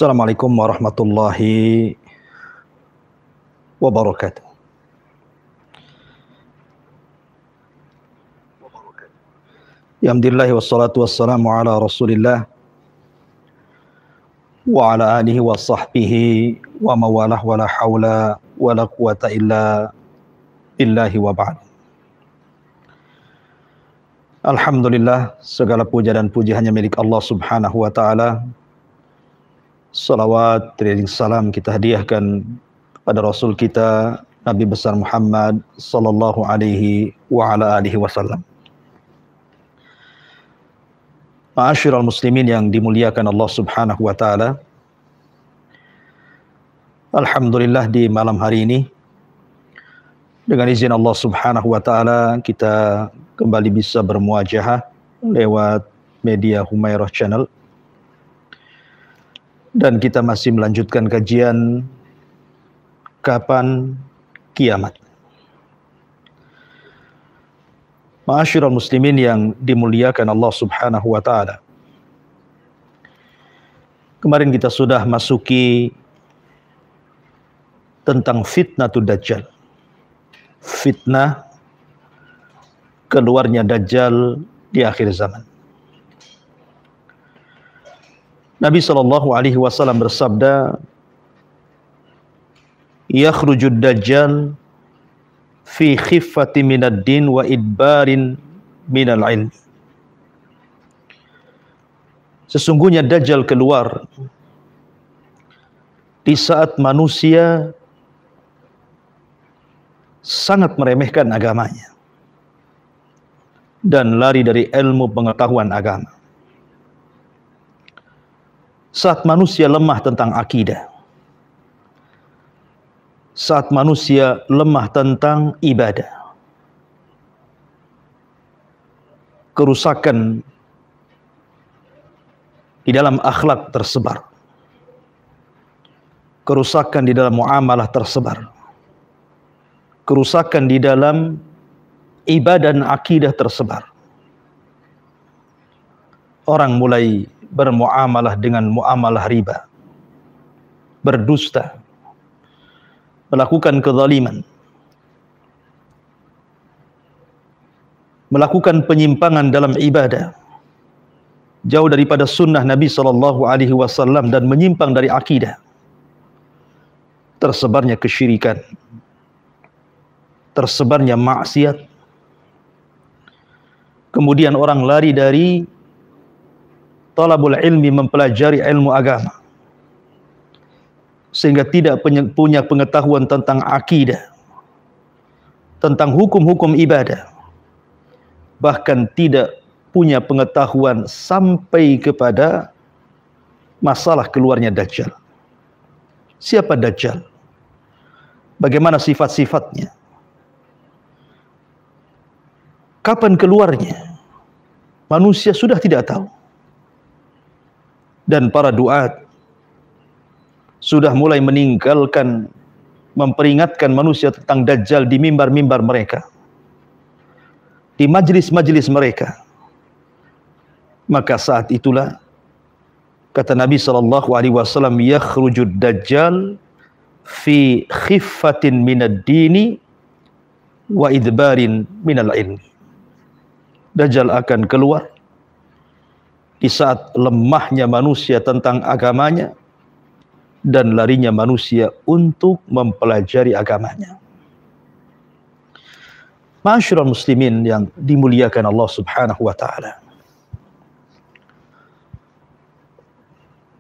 Assalamualaikum warahmatullahi wabarakatuh. Alhamdulillah wassalatu wassalamu ala Rasulillah wa ala alihi wa sahbihi wa mawalah wa la hawla wa la quwata illa billahi wa ba'd. Alhamdulillah, segala puja dan puji hanya milik Allah Subhanahu wa taala. Salawat dan salam kita hadiahkan pada Rasul kita Nabi besar Muhammad sallallahu alaihi wa ala alihi wasallam. Ma'asyiral muslimin yang dimuliakan Allah Subhanahu wa taala. Alhamdulillah di malam hari ini dengan izin Allah Subhanahu wa taala kita kembali bisa bermuajahah lewat media Humairah Channel. Dan kita masih melanjutkan kajian kapan kiamat. Ma'asyiral muslimin yang dimuliakan Allah Subhanahu wa taala. Kemarin kita sudah masuki tentang fitnatud dajjal. Fitnah keluarnya dajjal di akhir zaman. Nabi SAW bersabda, "Yakhrujud dajjal fi khiffati minad din wa idbarin minal ilm." Sesungguhnya dajjal keluar di saat manusia sangat meremehkan agamanya dan lari dari ilmu pengetahuan agama. Saat manusia lemah tentang akidah, saat manusia lemah tentang ibadah, kerusakan di dalam akhlak tersebar, kerusakan di dalam muamalah tersebar, kerusakan di dalam ibadah dan akidah tersebar. Orang mulai bermuamalah dengan muamalah riba, berdusta, melakukan kezaliman, melakukan penyimpangan dalam ibadah, jauh daripada sunnah Nabi SAW dan menyimpang dari akidah. Tersebarnya kesyirikan, tersebarnya maksiat. Kemudian orang lari dari talabul ilmi, mempelajari ilmu agama, sehingga tidak punya pengetahuan tentang akidah, tentang hukum-hukum ibadah, bahkan tidak punya pengetahuan sampai kepada masalah keluarnya dajjal. Siapa dajjal? Bagaimana sifat-sifatnya? Kapan keluarnya? Manusia sudah tidak tahu. Dan para duat sudah mulai meninggalkan memperingatkan manusia tentang dajjal di mimbar-mimbar mereka, di majlis-majlis mereka. Maka saat itulah kata Nabi SAW, yakhrujud dajjal fi khiffatin minad dini wa idbarin minal ilmi. Dajjal akan keluar di saat lemahnya manusia tentang agamanya dan larinya manusia untuk mempelajari agamanya. Ma'asyiral muslimin yang dimuliakan Allah Subhanahu wa taala.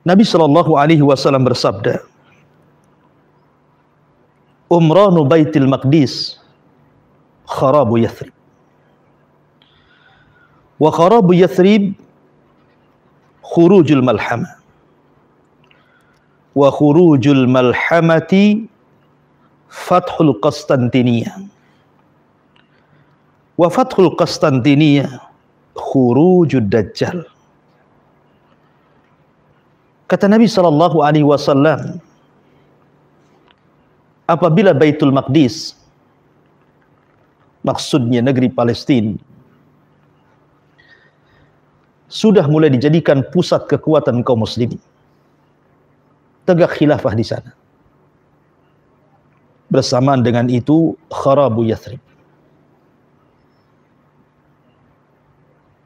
Nabi SAW bersabda, "Umranu Baitil Maqdis kharabu Yathrib. Wa kharabu Yathrib khurujul malhamah. Wa khurujul malhamati fathul Qastantiniyah. Wa fathul Qastantiniyah khurujud dajjal." Kata Nabi SAW, apabila Baitul Maqdis, maksudnya negeri Palestina, sudah mulai dijadikan pusat kekuatan kaum muslimin, tegak khilafah di sana. Bersamaan dengan itu kharabu Yathrib,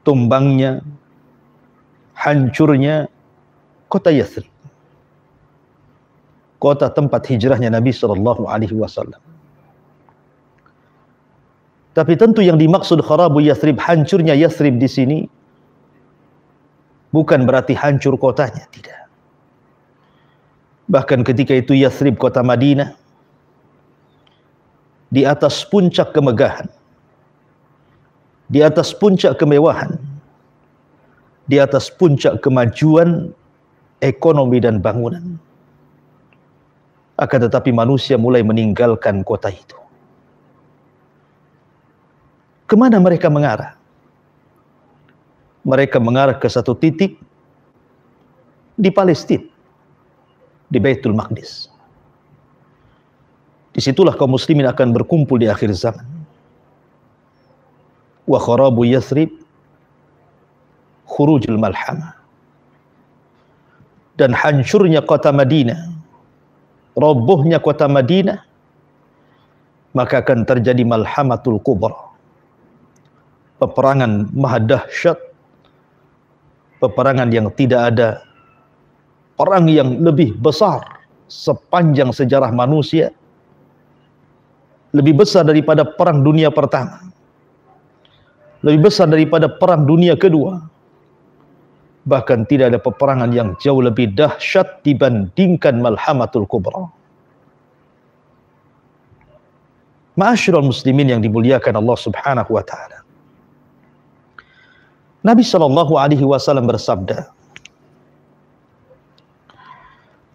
tumbangnya, hancurnya kota Yathrib, kota tempat hijrahnya Nabi SAW. Tapi tentu yang dimaksud kharabu Yathrib, hancurnya Yathrib di sini, bukan berarti hancur kotanya, tidak. Bahkan ketika itu Yathrib, kota Madinah, di atas puncak kemegahan, di atas puncak kemewahan, di atas puncak kemajuan ekonomi dan bangunan. Akan tetapi manusia mulai meninggalkan kota itu. Kemana mereka mengarah? Mereka mengarah ke satu titik di Palestina, di Baitul Maqdis. Disitulah kaum muslimin akan berkumpul di akhir zaman. Wa kharabu Yathrib khurujul malhamah. Dan hancurnya kota Madinah, robohnya kota Madinah, maka akan terjadi malhamatul kubra, peperangan maha dahsyat, peperangan yang tidak ada perang yang lebih besar sepanjang sejarah manusia, lebih besar daripada perang dunia pertama, lebih besar daripada perang dunia kedua. Bahkan tidak ada peperangan yang jauh lebih dahsyat dibandingkan malhamatul kubra. Ma'asyiral muslimin yang dimuliakan Allah Subhanahu wa taala. Nabi SAW bersabda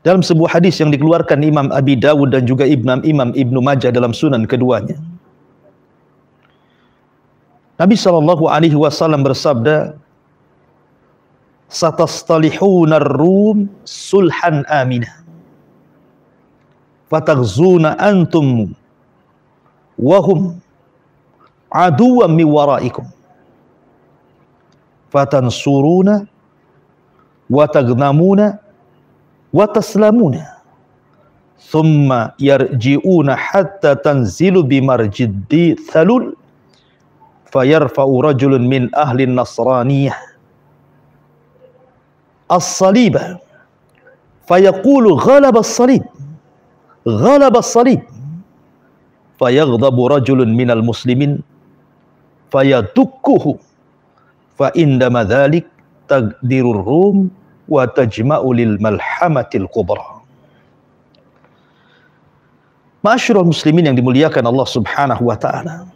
dalam sebuah hadis yang dikeluarkan Imam Abi Dawud dan juga Imam Ibnu Majah dalam sunan keduanya. Nabi SAW bersabda, "Satastalihuna ar-rum sulhan aminah, fataghzuna antum wahum aduwwan min waraikum, fatansuruna wa taghnamuna wa taslamuna, thumma yarji'una hatta tanzilu bimarjiddi thalul, fayarfa'u rajulun min ahli nasraniyah as-saliba, fayaqulu ghalaba as-salib, ghalaba as-salib, fayaghdabu rajulun minal muslimin, fayadukkuhu, fa indama dhalik taqdirur rum wa tajma'u lil malhamatil kubra." Ma'asyiral muslimin yang dimuliakan Allah Subhanahu wa taala,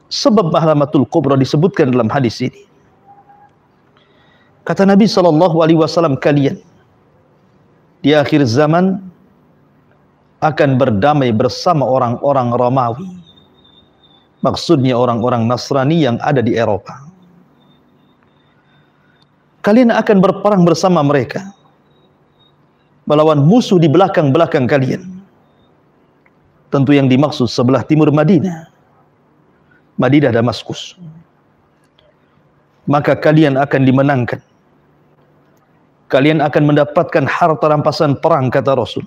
sebab malhamatul kubra disebutkan dalam hadis ini. Kata Nabi SAW, kalian di akhir zaman akan berdamai bersama orang-orang Romawi. Maksudnya orang-orang Nasrani yang ada di Eropa. Kalian akan berperang bersama mereka, melawan musuh di belakang-belakang kalian. Tentu yang dimaksud sebelah timur Madinah, Madinah Damaskus. Maka kalian akan dimenangkan. Kalian akan mendapatkan harta rampasan perang, kata Rasul.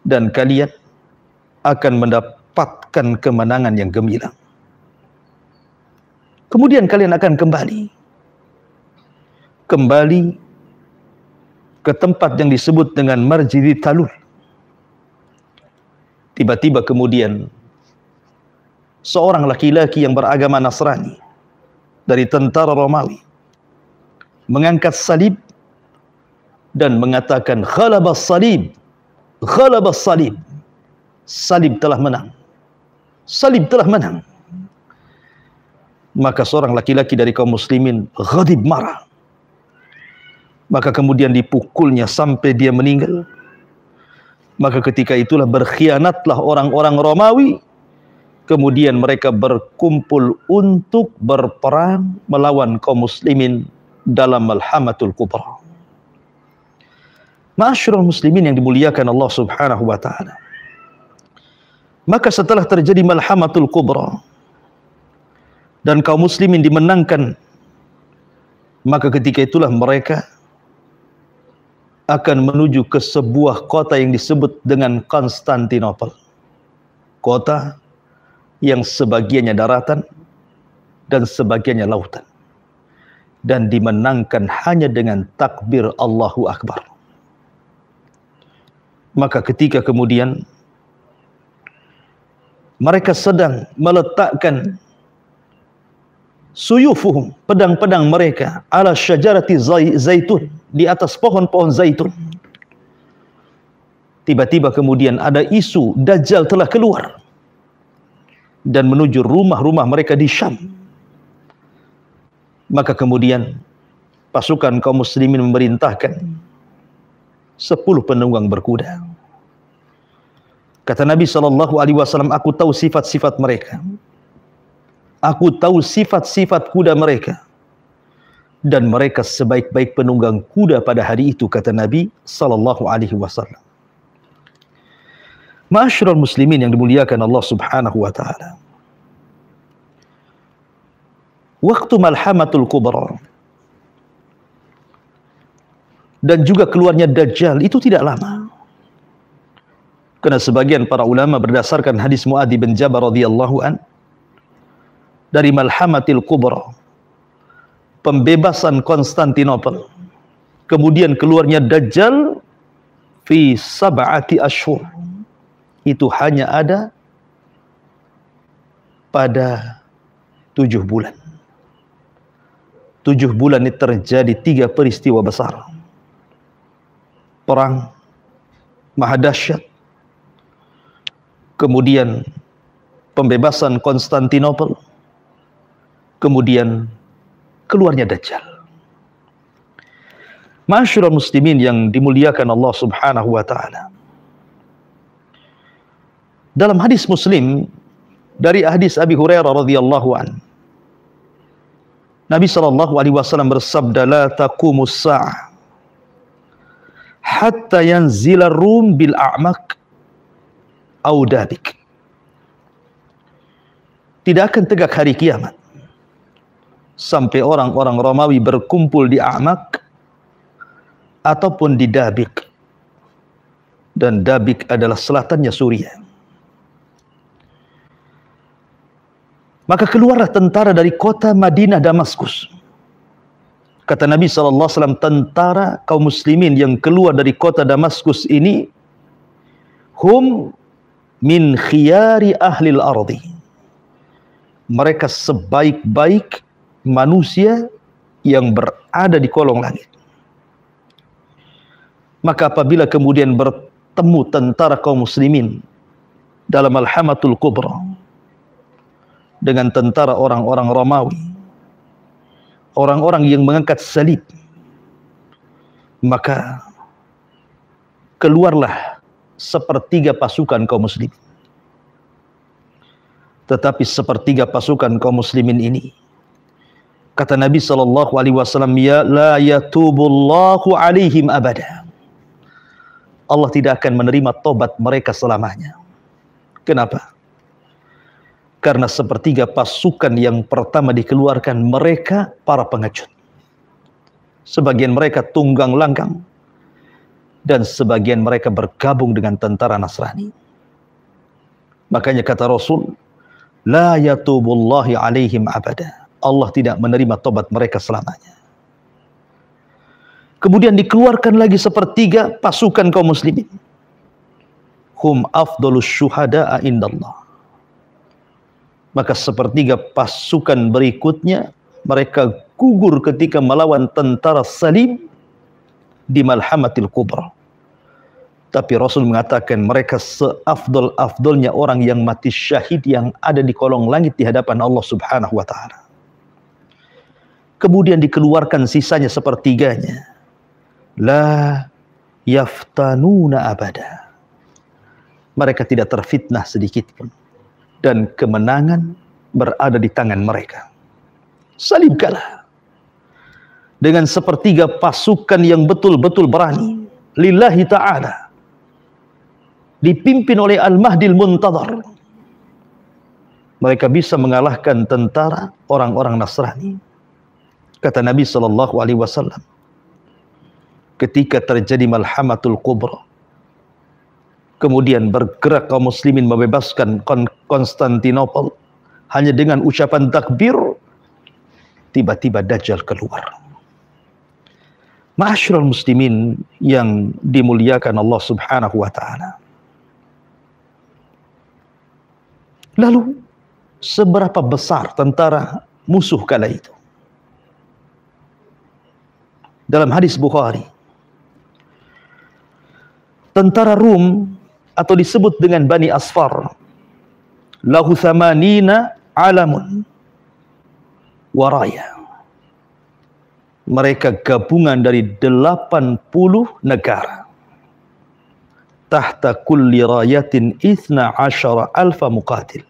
Dan kalian akan mendapatkan kemenangan yang gemilang. Kemudian kalian akan kembali ke tempat yang disebut dengan Marjidi Talul. Tiba-tiba kemudian seorang laki-laki yang beragama Nasrani dari tentara Romawi mengangkat salib dan mengatakan, "Ghalabas salib, ghalabas salib." Salib telah menang. Salib telah menang. Maka seorang laki-laki dari kaum muslimin ghadib, marah. Maka kemudian dipukulnya sampai dia meninggal. Maka ketika itulah berkhianatlah orang-orang Romawi. Kemudian mereka berkumpul untuk berperang melawan kaum muslimin dalam malhamatul kubra. Ma'asyiral muslimin yang dimuliakan Allah Subhanahu wa taala. Maka setelah terjadi malhamatul kubra dan kaum muslimin dimenangkan, maka ketika itulah mereka akan menuju ke sebuah kota yang disebut dengan Konstantinopel. Kota yang sebagiannya daratan dan sebagiannya lautan. Dan dimenangkan hanya dengan takbir Allahu Akbar. Maka ketika kemudian mereka sedang meletakkan suyufuhum, pedang-pedang mereka, ala syajarati zaitun, di atas pohon-pohon zaitun. Tiba-tiba kemudian ada isu Dajjal telah keluar dan menuju rumah-rumah mereka di Syam. Maka kemudian pasukan kaum muslimin memerintahkan 10 penunggang berkuda. Kata Nabi SAW, aku tahu sifat-sifat mereka. Aku tahu sifat-sifat kuda mereka. Dan mereka sebaik-baik penunggang kuda pada hari itu, kata Nabi SAW. Ma'asyiral muslimin yang dimuliakan Allah Subhanahu wa taala. Waktu Malhamatul Kubra dan juga keluarnya Dajjal itu tidak lama. Karena sebagian para ulama berdasarkan hadis Mu'adz bin Jabal radhiyallahu an dari Malhamatil Kubra, pembebasan Konstantinopel, kemudian keluarnya Dajjal fi sab'ati ashhur, itu hanya ada pada 7 bulan. 7 bulan ini terjadi 3 peristiwa besar. Perang maha dahsyat, kemudian pembebasan Konstantinopel, kemudian keluarnya Dajjal. Ma'asyiral muslimin yang dimuliakan Allah Subhanahu wa taala. Dalam hadis Muslim dari hadis Abi Hurairah radhiyallahu an, Nabi SAW bersabda, la taqumus sa'ah hatta yanzila rum bil a'maq au dabik. Tidak akan tegak hari kiamat sampai orang-orang Romawi berkumpul di A'maq ataupun di Dabik. Dan Dabik adalah selatannya Suriah. Maka keluarlah tentara dari kota Madinah Damaskus. Kata Nabi SAW, tentara kaum muslimin yang keluar dari kota Damaskus ini, hum min khiyari ahlil ardi. Mereka sebaik-baik manusia yang berada di kolong langit. Maka apabila kemudian bertemu tentara kaum muslimin dalam Malhamatul Kubra dengan tentara orang-orang Romawi, orang-orang yang mengangkat salib, maka keluarlah sepertiga pasukan kaum muslimin. Tetapi sepertiga pasukan kaum muslimin ini, kata Nabi SAW, ya la yatubullahu alaihim abada. Allah tidak akan menerima tobat mereka selamanya. Kenapa? Karena sepertiga pasukan yang pertama dikeluarkan mereka para pengecut. Sebagian mereka tunggang langgang dan sebagian mereka bergabung dengan tentara Nasrani. Makanya kata Rasul, la yatubullahi alaihim abada. Allah tidak menerima tobat mereka selamanya. Kemudian dikeluarkan lagi sepertiga pasukan kaum muslimin. Hum afdalus syuhada'a indallah. Maka sepertiga pasukan berikutnya mereka gugur ketika melawan tentara salib di Malhamatil Kubra. Tapi Rasul mengatakan mereka seafdol-afdolnya orang yang mati syahid yang ada di kolong langit di hadapan Allah Subhanahu wa taala. Kemudian dikeluarkan sisanya sepertiganya. La yaftanuna abada. Mereka tidak terfitnah sedikit pun. Dan kemenangan berada di tangan mereka. Salib kalah dengan sepertiga pasukan yang betul-betul berani lillahi ta'ala, dipimpin oleh Al-Mahdil Muntadhar. Mereka bisa mengalahkan tentara orang-orang Nasrani. Kata Nabi SAW, ketika terjadi malhamatul kubra, kemudian bergerak kaum muslimin membebaskan Konstantinopel hanya dengan ucapan takbir, tiba-tiba Dajjal keluar. Ma'asyiral muslimin yang dimuliakan Allah Subhanahu wa taala. Lalu seberapa besar tentara musuh kala itu? Dalam hadis Bukhari, tentara Rum atau disebut dengan Bani Asfar, lahu thamanina alamun waraya. Mereka gabungan dari 80 negara. Tahta kulli rayatin 12 alfa muqatil.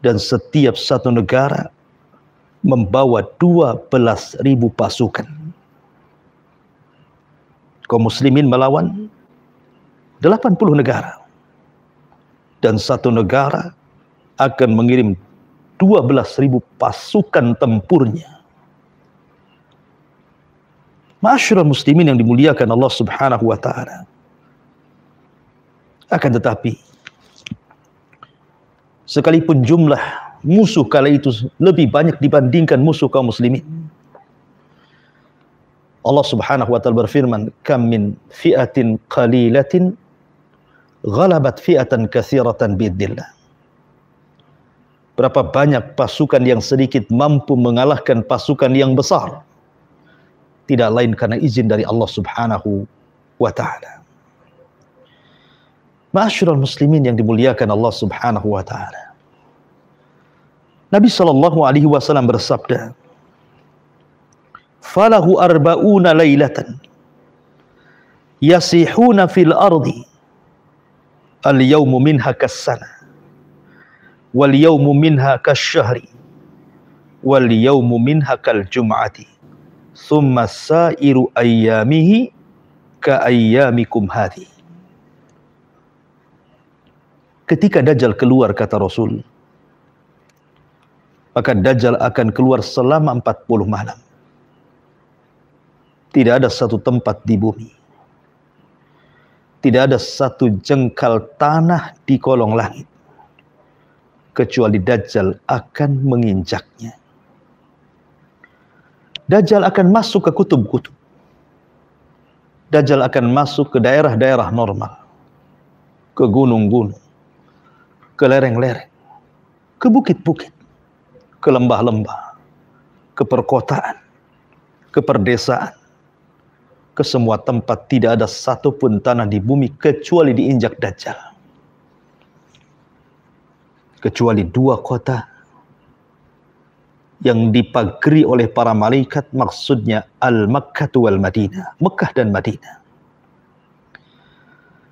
Dan setiap satu negara membawa 12.000 pasukan. Kaum muslimin melawan 80 negara. Dan satu negara akan mengirim 12.000 pasukan tempurnya. Ma'asyiral muslimin yang dimuliakan Allah Subhanahu wa taala. Akan tetapi, sekalipun jumlah musuh kala itu lebih banyak dibandingkan musuh kaum muslimin, Allah Subhanahu wa taala berfirman, "Kam min fi'atin qalilatin ghalabat fi'atan katsiratan biidznillah." Berapa banyak pasukan yang sedikit mampu mengalahkan pasukan yang besar, tidak lain karena izin dari Allah Subhanahu wa taala. Ma'asyiral muslimin yang dimuliakan Allah Subhanahu wa taala. Nabi sallallahu alaihi wasallam bersabda, "Falahu arba'una lailatan yasihuna fil ardi al-yawmu minha kas-sana wal yawmu minha kasyahri wal yawmu minha kal jum'ati thumma sa'iru ayyamihi ka ayyamikum hadhi." Ketika Dajjal keluar, kata Rasul, maka Dajjal akan keluar selama 40 malam. Tidak ada satu tempat di bumi, tidak ada satu jengkal tanah di kolong langit, kecuali Dajjal akan menginjaknya. Dajjal akan masuk ke kutub-kutub. Dajjal akan masuk ke daerah-daerah normal, ke gunung-gunung, ke lereng-lereng, ke bukit-bukit, ke lembah-lembah, ke perkotaan, ke perdesaan, ke semua tempat. Tidak ada satupun tanah di bumi kecuali diinjak Dajjal. Kecuali 2 kota yang dipagari oleh para malaikat, maksudnya Al-Makkah wal Madinah, Mekah dan Madinah.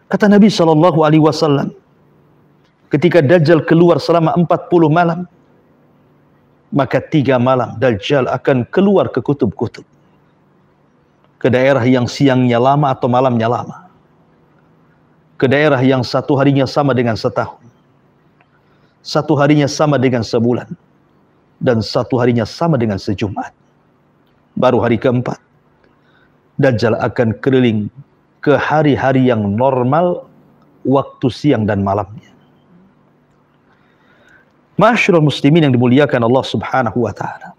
Kata Nabi SAW, ketika Dajjal keluar selama 40 malam, maka 3 malam Dajjal akan keluar ke kutub-kutub, ke daerah yang siangnya lama atau malamnya lama, ke daerah yang satu harinya sama dengan setahun, satu harinya sama dengan sebulan, dan satu harinya sama dengan sejumat. Baru hari keempat, Dajjal akan keliling ke hari-hari yang normal, waktu siang dan malamnya. Ma'asyiral muslimin yang dimuliakan Allah Subhanahu wa taala.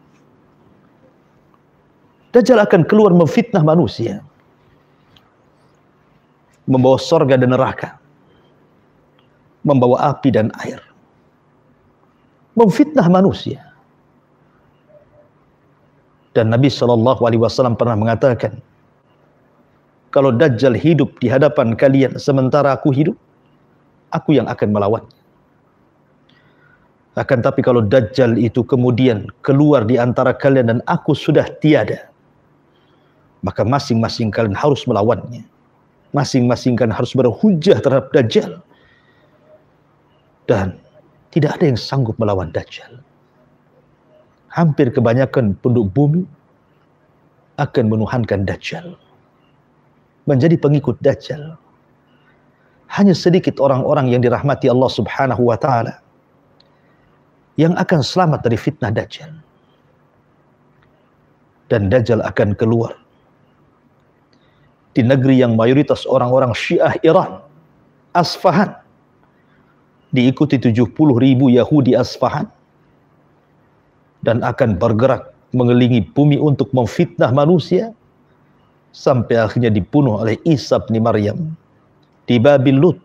Dajjal akan keluar memfitnah manusia, membawa surga dan neraka, membawa api dan air, memfitnah manusia. Dan Nabi SAW pernah mengatakan, kalau Dajjal hidup di hadapan kalian sementara aku hidup, aku yang akan melawannya. Akan tapi kalau Dajjal itu kemudian keluar di antara kalian dan aku sudah tiada, maka masing-masing kalian harus melawannya. Masing-masing kalian harus berhujjah terhadap Dajjal. Dan tidak ada yang sanggup melawan Dajjal. Hampir kebanyakan penduduk bumi akan menuhankan Dajjal, menjadi pengikut Dajjal. Hanya sedikit orang-orang yang dirahmati Allah Subhanahu wa taala yang akan selamat dari fitnah Dajjal. Dan Dajjal akan keluar di negeri yang mayoritas orang-orang Syiah Iran, Asfahan, diikuti 70.000 Yahudi Asfahan, dan akan bergerak mengelilingi bumi untuk memfitnah manusia sampai akhirnya dibunuh oleh Isa bin Maryam di Babil Lut,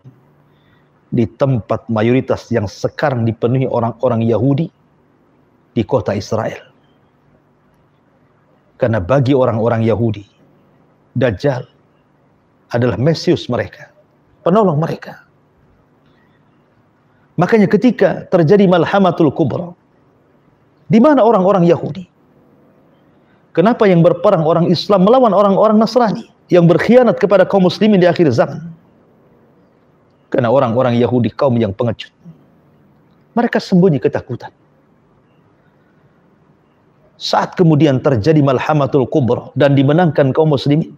di tempat mayoritas yang sekarang dipenuhi orang-orang Yahudi di kota Israel. Karena bagi orang-orang Yahudi, Dajjal adalah Mesius mereka, penolong mereka. Makanya ketika terjadi Malhamatul Kubra, di mana orang-orang Yahudi? Kenapa yang berperang orang Islam melawan orang-orang Nasrani yang berkhianat kepada kaum muslimin di akhir zaman? Karena orang-orang Yahudi kaum yang pengecut. Mereka sembunyi ketakutan. Saat kemudian terjadi Malhamatul Kubra dan dimenangkan kaum muslimin,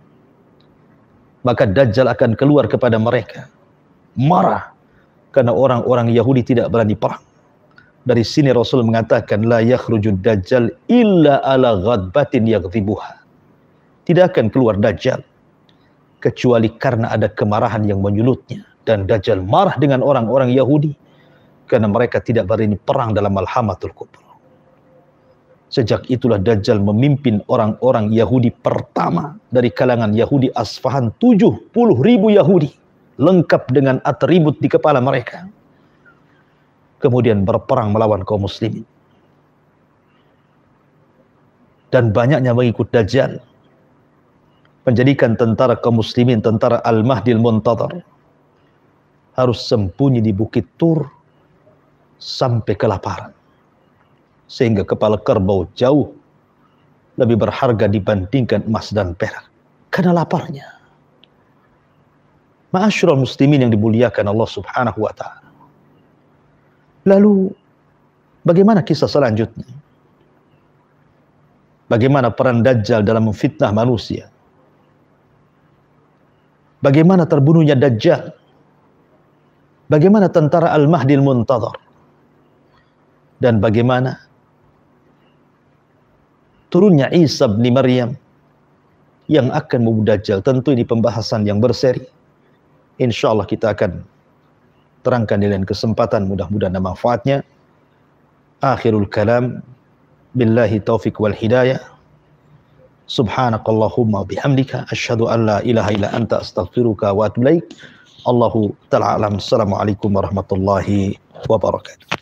maka Dajjal akan keluar kepada mereka. Marah karena orang-orang Yahudi tidak berani perang. Dari sini Rasul mengatakan, la yakhrujud Dajjal illa ala ghadbatin yaghdibuha. Tidak akan keluar Dajjal kecuali karena ada kemarahan yang menyulutnya. Dan Dajjal marah dengan orang-orang Yahudi karena mereka tidak berani perang dalam Malhamatul Kubra. Sejak itulah Dajjal memimpin orang-orang Yahudi pertama dari kalangan Yahudi Asfahan, 70.000 Yahudi lengkap dengan atribut di kepala mereka. Kemudian berperang melawan kaum muslimin. Dan banyaknya mengikut Dajjal, menjadikan tentara kaum muslimin, tentara Al-Mahdil Muntadhar, harus sembunyi di Bukit Tur sampai kelaparan. Sehingga kepala kerbau jauh lebih berharga dibandingkan emas dan perak. Karena laparnya. Ma'asyiral muslimin yang dimuliakan Allah Subhanahu wa ta'ala. Lalu, bagaimana kisah selanjutnya? Bagaimana peran Dajjal dalam memfitnah manusia? Bagaimana terbunuhnya Dajjal? Bagaimana tentara Al-Mahdil Muntadhar? Dan bagaimana turunnya Isa bin Maryam yang akan membunuh Dajjal? Tentu ini pembahasan yang berseri. InsyaAllah kita akan terangkan di lain kesempatan, mudah-mudahan ada manfaatnya. Akhirul kalam, billahi taufiq wal hidayah. Subhanakallahumma bihamdika asyhadu an la ilaha illa anta astaghfiruka wa atubu ilaik. Allahu ta'ala alam. Assalamualaikum warahmatullahi wabarakatuh.